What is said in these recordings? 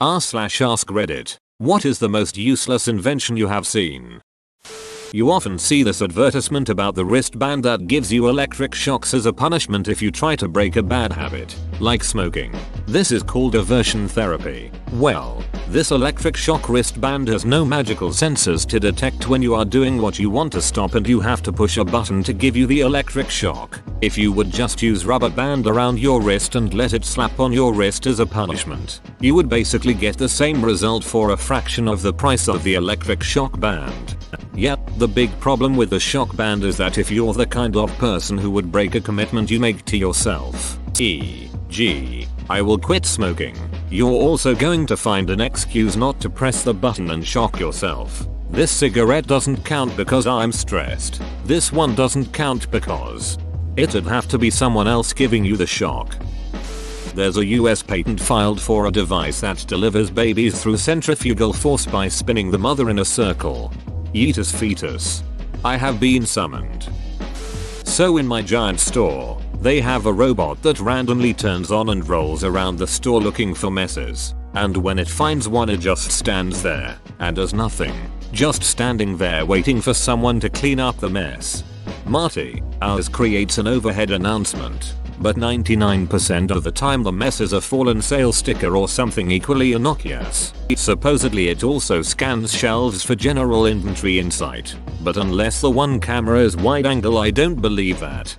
r/ask Reddit. What is the most useless invention you have seen? You often see this advertisement about the wristband that gives you electric shocks as a punishment if you try to break a bad habit, like smoking. This is called aversion therapy. Well, this electric shock wristband has no magical sensors to detect when you are doing what you want to stop, and you have to push a button to give you the electric shock. If you would just use rubber band around your wrist and let it slap on your wrist as a punishment, you would basically get the same result for a fraction of the price of the electric shock band. Yep, the big problem with the shock band is that if you're the kind of person who would break a commitment you make to yourself, e.g., I will quit smoking, you're also going to find an excuse not to press the button and shock yourself. This cigarette doesn't count because I'm stressed. This one doesn't count because it'd have to be someone else giving you the shock. There's a US patent filed for a device that delivers babies through centrifugal force by spinning the mother in a circle. Yeetus fetus. I have been summoned. So in my giant store, they have a robot that randomly turns on and rolls around the store looking for messes. And when it finds one, it just stands there and does nothing. Just standing there waiting for someone to clean up the mess. Marty, ours creates an overhead announcement, but 99% of the time the mess is a fallen sale sticker or something equally innocuous. Supposedly it also scans shelves for general inventory insight, but unless the one camera is wide angle, I don't believe that.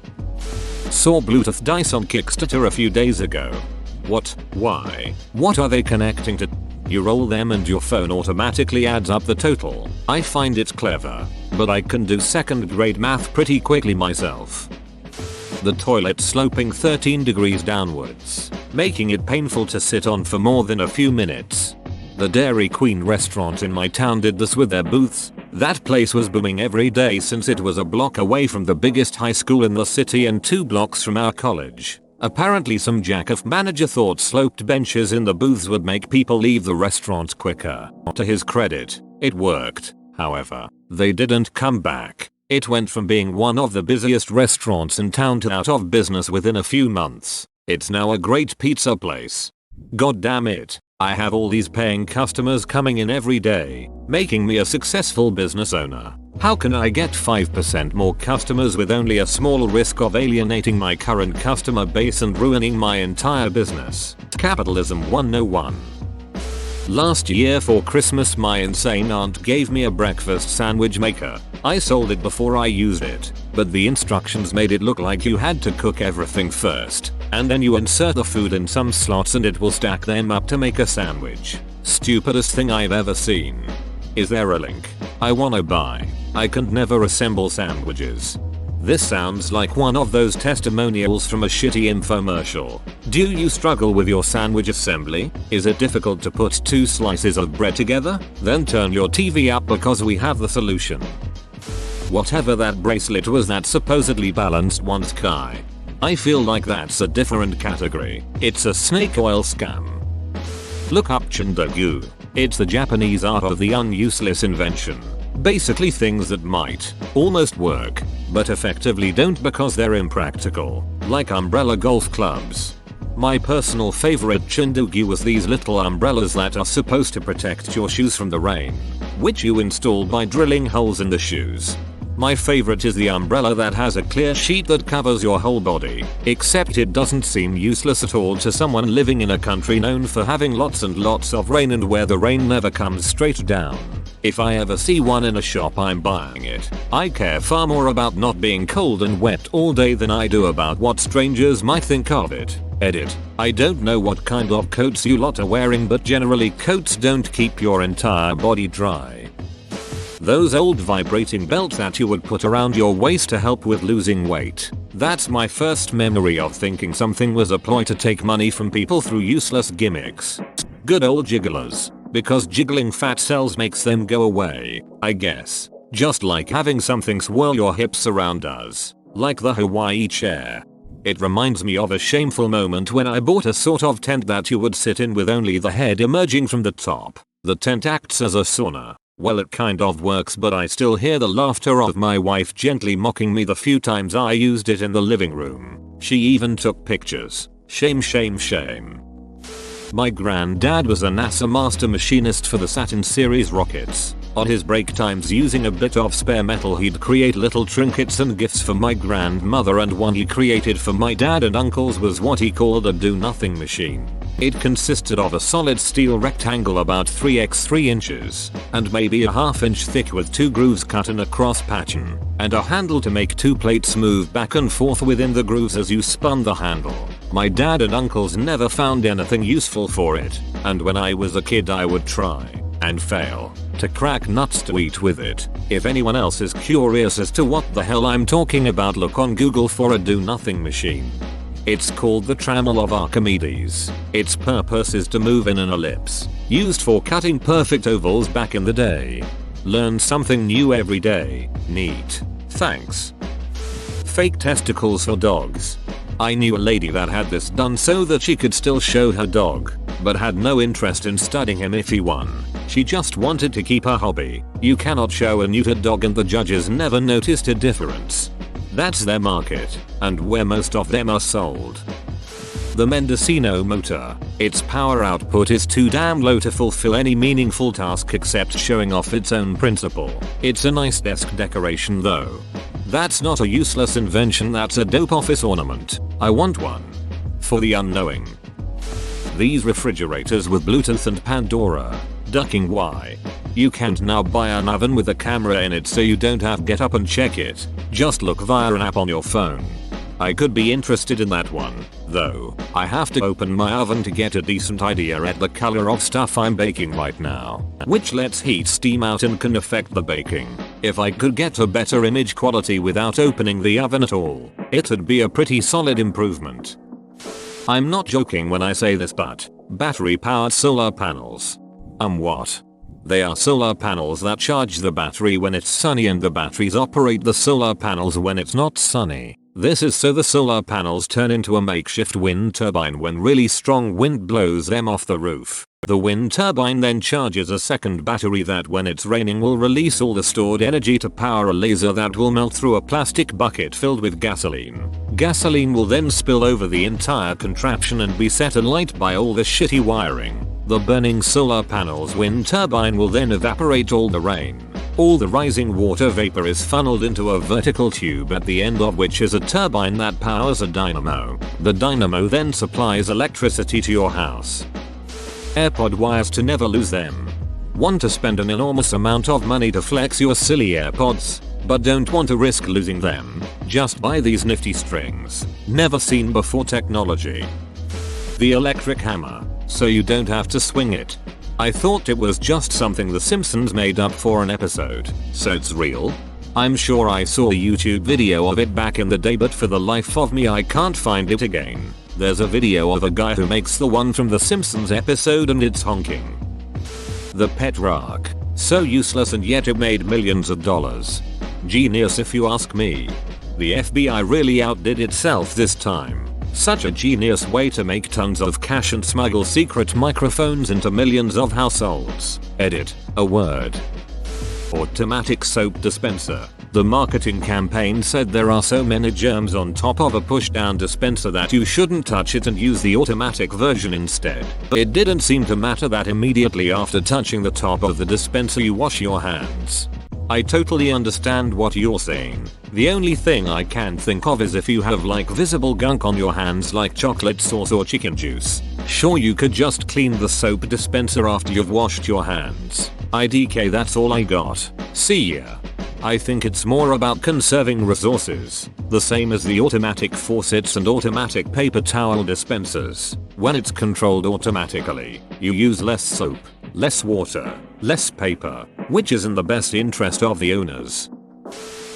Saw Bluetooth dice on Kickstarter a few days ago. What? Why? What are they connecting to? You roll them and your phone automatically adds up the total. I find it clever, but I can do second grade math pretty quickly myself. The toilet sloping 13 degrees downwards, making it painful to sit on for more than a few minutes. The Dairy Queen restaurant in my town did this with their booths. That place was booming every day since it was a block away from the biggest high school in the city and 2 blocks from our college. Apparently some jack-off manager thought sloped benches in the booths would make people leave the restaurant quicker. To his credit, it worked. However, they didn't come back. It went from being one of the busiest restaurants in town to out of business within a few months. It's now a great pizza place. God damn it, I have all these paying customers coming in every day, making me a successful business owner. How can I get 5% more customers with only a small risk of alienating my current customer base and ruining my entire business? Capitalism 101. Last year for Christmas, my insane aunt gave me a breakfast sandwich maker. I sold it before I used it, but the instructions made it look like you had to cook everything first, and then you insert the food in some slots and it will stack them up to make a sandwich. Stupidest thing I've ever seen. Is there a link? I wanna buy. I can never assemble sandwiches. This sounds like one of those testimonials from a shitty infomercial. Do you struggle with your sandwich assembly? Is it difficult to put 2 slices of bread together? Then turn your TV up because we have the solution. Whatever that bracelet was that supposedly balanced one's sky. I feel like that's a different category. It's a snake oil scam. Look up Chindogu. It's the Japanese art of the unuseless invention. Basically things that might almost work, but effectively don't because they're impractical, like umbrella golf clubs. My personal favorite Chindogu was these little umbrellas that are supposed to protect your shoes from the rain, which you install by drilling holes in the shoes. My favorite is the umbrella that has a clear sheet that covers your whole body, except it doesn't seem useless at all to someone living in a country known for having lots and lots of rain and where the rain never comes straight down. If I ever see one in a shop, I'm buying it. I care far more about not being cold and wet all day than I do about what strangers might think of it. Edit. I don't know what kind of coats you lot are wearing, but generally coats don't keep your entire body dry. Those old vibrating belts that you would put around your waist to help with losing weight. That's my first memory of thinking something was a ploy to take money from people through useless gimmicks. Good old jigglers. Because jiggling fat cells makes them go away, I guess. Just like having something swirl your hips around does. Like the Hawaii chair. It reminds me of a shameful moment when I bought a sort of tent that you would sit in with only the head emerging from the top. The tent acts as a sauna. Well, it kind of works, but I still hear the laughter of my wife gently mocking me the few times I used it in the living room. She even took pictures. Shame, shame, shame. My granddad was a NASA master machinist for the Saturn series rockets. On his break times, using a bit of spare metal, he'd create little trinkets and gifts for my grandmother, and one he created for my dad and uncles was what he called a do-nothing machine. It consisted of a solid steel rectangle about 3x3 inches and maybe a ½ inch thick with 2 grooves cut in a cross pattern and a handle to make 2 plates move back and forth within the grooves as you spun the handle. My dad and uncles never found anything useful for it, and when I was a kid I would try and fail to crack nuts to eat with it. If anyone else is curious as to what the hell I'm talking about, look on Google for a do-nothing machine. It's called the Trammel of Archimedes. Its purpose is to move in an ellipse, used for cutting perfect ovals back in the day. Learn something new every day. Neat. Thanks. Fake testicles for dogs. I knew a lady that had this done so that she could still show her dog, but had no interest in studying him if he won. She just wanted to keep her hobby. You cannot show a neutered dog and the judges never noticed a difference. That's their market, and where most of them are sold. The Mendocino motor. Its power output is too damn low to fulfill any meaningful task except showing off its own principle. It's a nice desk decoration though. That's not a useless invention, that's a dope office ornament. I want one. For the unknowing. These refrigerators with Bluetooth and Pandora. Ducking why? You can't now buy an oven with a camera in it, so you don't have to get up and check it. Just look via an app on your phone. I could be interested in that one, though. I have to open my oven to get a decent idea at the color of stuff I'm baking right now, which lets heat steam out and can affect the baking. If I could get a better image quality without opening the oven at all, it'd be a pretty solid improvement. I'm not joking when I say this, but battery-powered solar panels. What? They are solar panels that charge the battery when it's sunny, and the batteries operate the solar panels when it's not sunny. This is so the solar panels turn into a makeshift wind turbine when really strong wind blows them off the roof. The wind turbine then charges a second battery that when it's raining will release all the stored energy to power a laser that will melt through a plastic bucket filled with gasoline. Gasoline will then spill over the entire contraption and be set alight by all the shitty wiring. The burning solar panel's wind turbine will then evaporate all the rain. All the rising water vapor is funneled into a vertical tube at the end of which is a turbine that powers a dynamo. The dynamo then supplies electricity to your house. Airpod wires to never lose them. Want to spend an enormous amount of money to flex your silly AirPods, but don't want to risk losing them? Just buy these nifty strings. Never seen before technology. The electric hammer, so you don't have to swing it. I thought it was just something The Simpsons made up for an episode, so it's real? I'm sure I saw a YouTube video of it back in the day, but for the life of me I can't find it again. There's a video of a guy who makes the one from The Simpsons episode and it's honking. The pet rock. So useless and yet it made millions of dollars. Genius if you ask me. The FBI really outdid itself this time. Such a genius way to make tons of cash and smuggle secret microphones into millions of households. Edit. A word. Automatic soap dispenser. The marketing campaign said there are so many germs on top of a push-down dispenser that you shouldn't touch it and use the automatic version instead. It didn't seem to matter that immediately after touching the top of the dispenser you wash your hands. I totally understand what you're saying. The only thing I can think of is if you have like visible gunk on your hands like chocolate sauce or chicken juice. Sure, you could just clean the soap dispenser after you've washed your hands. IDK, that's all I got. See ya. I think it's more about conserving resources, the same as the automatic faucets and automatic paper towel dispensers. When it's controlled automatically, you use less soap, less water, less paper, which is in the best interest of the owners.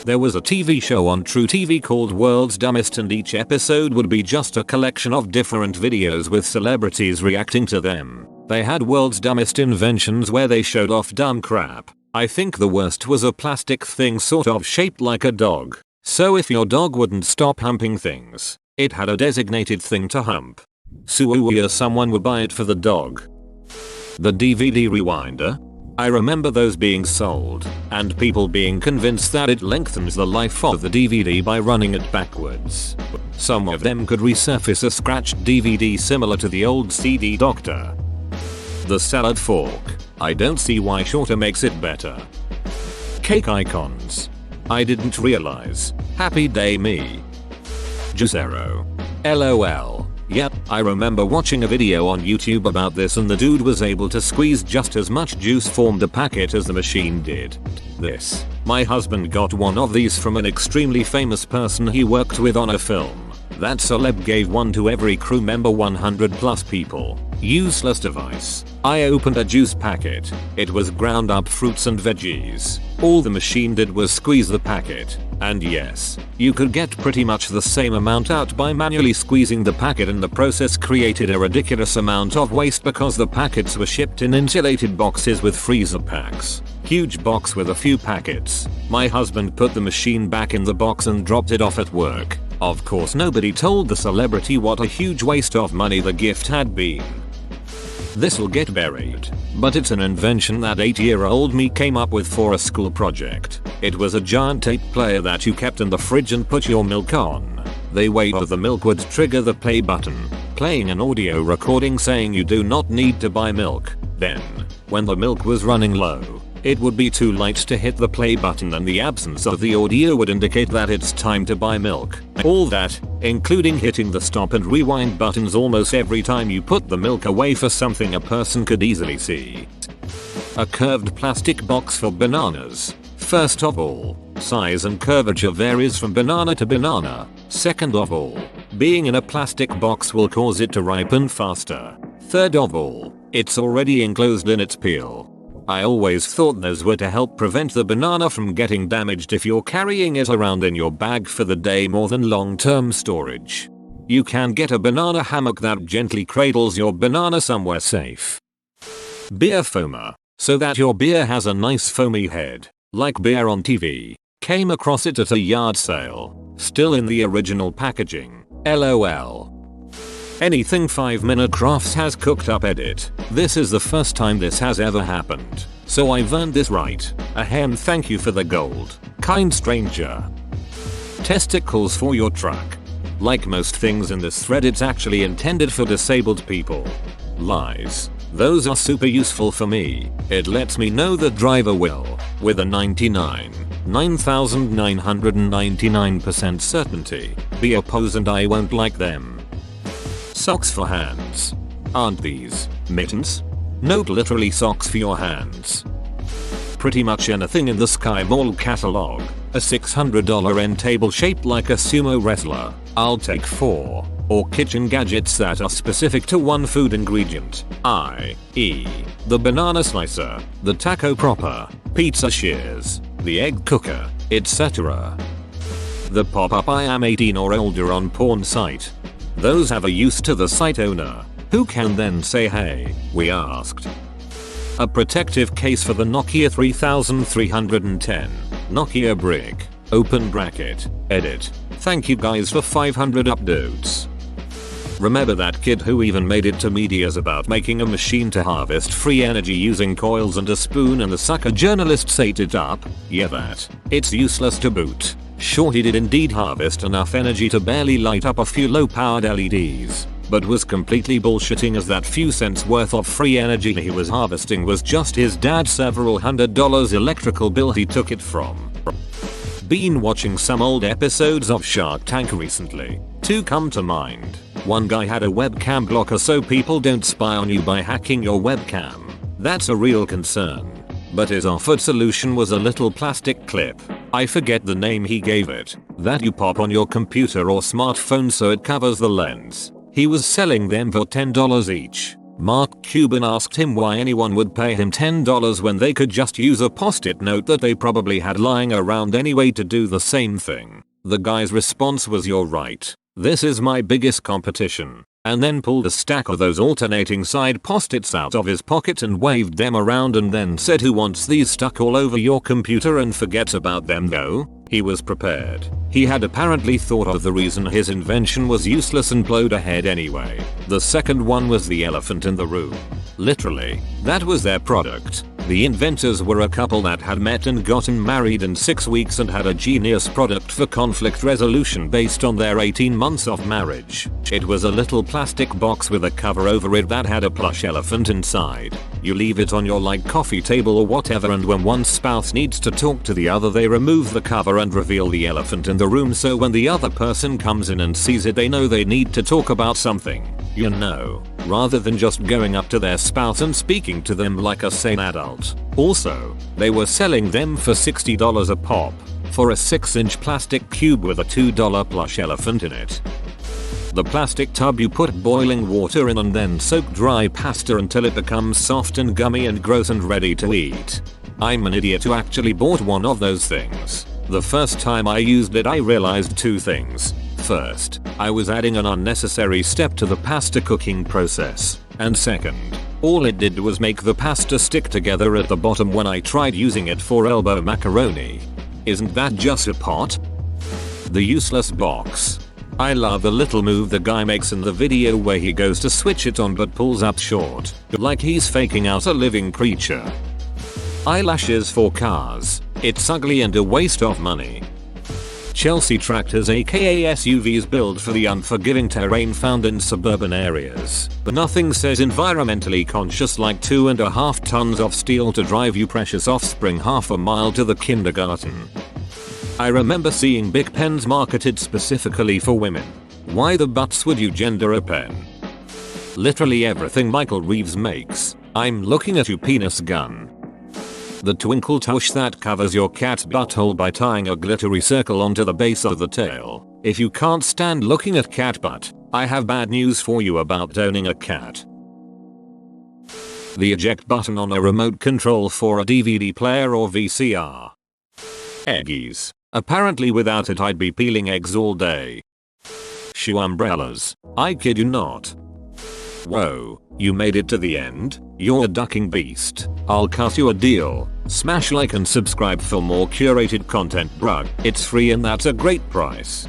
There was a TV show on True TV called World's Dumbest, and each episode would be just a collection of different videos with celebrities reacting to them. They had World's Dumbest Inventions where they showed off dumb crap. I think the worst was a plastic thing sort of shaped like a dog. So if your dog wouldn't stop humping things, it had a designated thing to hump. So someone would buy it for the dog. The DVD rewinder? I remember those being sold, and people being convinced that it lengthens the life of the DVD by running it backwards. Some of them could resurface a scratched DVD similar to the old CD Doctor. The salad fork. I don't see why shorter makes it better. Cake icons. I didn't realize. Happy day me. Juicero. LOL. Yep, I remember watching a video on YouTube about this and the dude was able to squeeze just as much juice from the packet as the machine did. My husband got one of these from an extremely famous person he worked with on a film. That celeb gave one to every crew member, 100 plus people. Useless device. I opened a juice packet. It was ground up fruits and veggies. All the machine did was squeeze the packet. And yes, you could get pretty much the same amount out by manually squeezing the packet, and the process created a ridiculous amount of waste because the packets were shipped in insulated boxes with freezer packs. Huge box with a few packets. My husband put the machine back in the box and dropped it off at work. Of course nobody told the celebrity what a huge waste of money the gift had been. This'll get buried, but it's an invention that 8-year-old me came up with for a school project. It was a giant tape player that you kept in the fridge and put your milk on. The weight of the milk would trigger the play button, playing an audio recording saying you do not need to buy milk. Then, when the milk was running low, it would be too late to hit the play button and the absence of the audio would indicate that it's time to buy milk. All that, including hitting the stop and rewind buttons almost every time you put the milk away for something a person could easily see. A curved plastic box for bananas. First of all, size and curvature varies from banana to banana. Second of all, being in a plastic box will cause it to ripen faster. Third of all, it's already enclosed in its peel. I always thought those were to help prevent the banana from getting damaged if you're carrying it around in your bag for the day more than long-term storage. You can get a banana hammock that gently cradles your banana somewhere safe. Beer foamer, so that your beer has a nice foamy head, like beer on TV. Came across it at a yard sale, still in the original packaging. LOL. Anything 5-minute crafts has cooked up edit. This is the first time this has ever happened, so I've earned this right. Ahem, thank you for the gold, kind stranger. Testicles for your truck. Like most things in this thread, it's actually intended for disabled people. Lies. Those are super useful for me. It lets me know the driver will, with a 9,999% certainty, be opposed and I won't like them. Socks for hands. Aren't these mittens? Note literally socks for your hands. Pretty much anything in the Sky Mall catalog. A $600 end table shaped like a sumo wrestler. I'll take 4. Or kitchen gadgets that are specific to one food ingredient, i.e. the banana slicer, the taco proper, pizza shears, the egg cooker, etc. The pop-up I am 18 or older on porn site. Those have a use to the site owner, who can then say hey, we asked. A protective case for the Nokia 3310. Nokia brick. Open bracket. Edit. Thank you guys for 500 upvotes. Remember that kid who even made it to medias about making a machine to harvest free energy using coils and a spoon and the sucker journalists ate it up? Yeah, that. It's useless to boot. Sure, he did indeed harvest enough energy to barely light up a few low-powered LEDs, but was completely bullshitting as that few cents worth of free energy he was harvesting was just his dad's several $100 electrical bill he took it from. Been watching some old episodes of Shark Tank recently. Two come to mind. One guy had a webcam blocker so people don't spy on you by hacking your webcam. That's a real concern. But his offered solution was a little plastic clip, I forget the name he gave it, that you pop on your computer or smartphone so it covers the lens. He was selling them for $10 each. Mark Cuban asked him why anyone would pay him $10 when they could just use a post-it note that they probably had lying around anyway to do the same thing. The guy's response was, "You're right. This is my biggest competition." And then pulled a stack of those alternating side post-its out of his pocket and waved them around and then said, "Who wants these stuck all over your computer and forgets about them though?" He was prepared. He had apparently thought of the reason his invention was useless and plowed ahead anyway. The second one was the elephant in the room. Literally, that was their product. The inventors were a couple that had met and gotten married in 6 weeks and had a genius product for conflict resolution based on their 18 months of marriage. It was a little plastic box with a cover over it that had a plush elephant inside. You leave it on your coffee table or whatever, and when one spouse needs to talk to the other, they remove the cover and reveal the elephant in the room, so when the other person comes in and sees it, they know they need to talk about something, you know, rather than just going up to their spouse and speaking to them like a sane adult. Also, they were selling them for $60 a pop for a 6-inch plastic cube with a $2 plush elephant in it. The plastic tub you put boiling water in and then soak dry pasta until it becomes soft and gummy and gross and ready to eat. I'm an idiot who actually bought one of those things. The first time I used it, I realized 2 things. First, I was adding an unnecessary step to the pasta cooking process. And second, all it did was make the pasta stick together at the bottom when I tried using it for elbow macaroni. Isn't that just a pot? The useless box. I love the little move the guy makes in the video where he goes to switch it on but pulls up short, like he's faking out a living creature. Eyelashes for cars. It's ugly and a waste of money. Chelsea tractors aka SUVs built for the unforgiving terrain found in suburban areas. But nothing says environmentally conscious like 2.5 tons of steel to drive you precious offspring half a mile to the kindergarten. I remember seeing big pens marketed specifically for women. Why the butts would you gender a pen? Literally everything Michael Reeves makes. I'm looking at you, penis gun. The twinkle tush that covers your cat's butthole by tying a glittery circle onto the base of the tail. If you can't stand looking at cat butt, I have bad news for you about owning a cat. The eject button on a remote control for a DVD player or VCR. Eggies. Apparently without it I'd be peeling eggs all day. Shoe umbrellas. I kid you not. Whoa, you made it to the end? You're a ducking beast. I'll cut you a deal. Smash like and subscribe for more curated content, bruh. It's free and that's a great price.